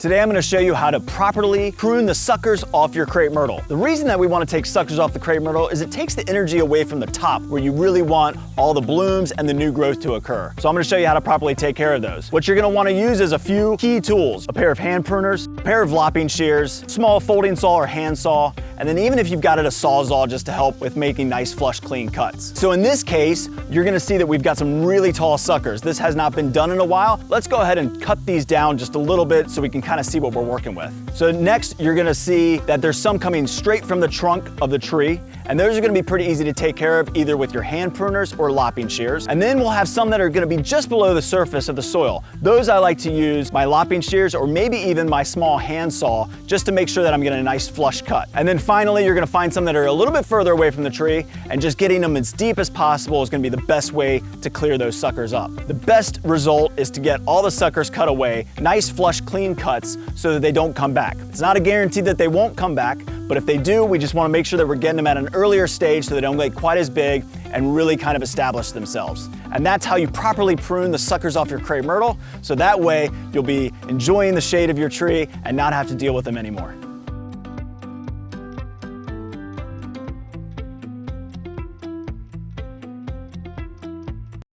Today I'm going to show you how to properly prune the suckers off your crepe myrtle. The reason that we want to take suckers off the crepe myrtle is it takes the energy away from the top where you really want all the blooms and the new growth to occur. So I'm going to show you how to properly take care of those. What you're going to want to use is a few key tools: a pair of hand pruners, a pair of lopping shears, small folding saw or hand saw, and then even if you've got it, a sawzall just to help with making nice, flush, clean cuts. So in this case, you're going to see that we've got some really tall suckers. This has not been done in a while. Let's go ahead and cut these down just a little bit so we can kind of see what we're working with. So next, you're going to see that there's some coming straight from the trunk of the tree, and those are going to be pretty easy to take care of either with your hand pruners or lopping shears. And then we'll have some that are going to be just below the surface of the soil. Those I like to use my lopping shears or maybe even my small hand saw just to make sure that I'm getting a nice flush cut. And then finally, you're going to find some that are a little bit further away from the tree, and just getting them as deep as possible is going to be the best way to clear those suckers up. The best result is to get all the suckers cut away, nice, flush, clean cuts so that they don't come back. It's not a guarantee that they won't come back, but if they do, we just want to make sure that we're getting them at an earlier stage so they don't get quite as big and really kind of establish themselves. And that's how you properly prune the suckers off your crepe myrtle, so that way you'll be enjoying the shade of your tree and not have to deal with them anymore.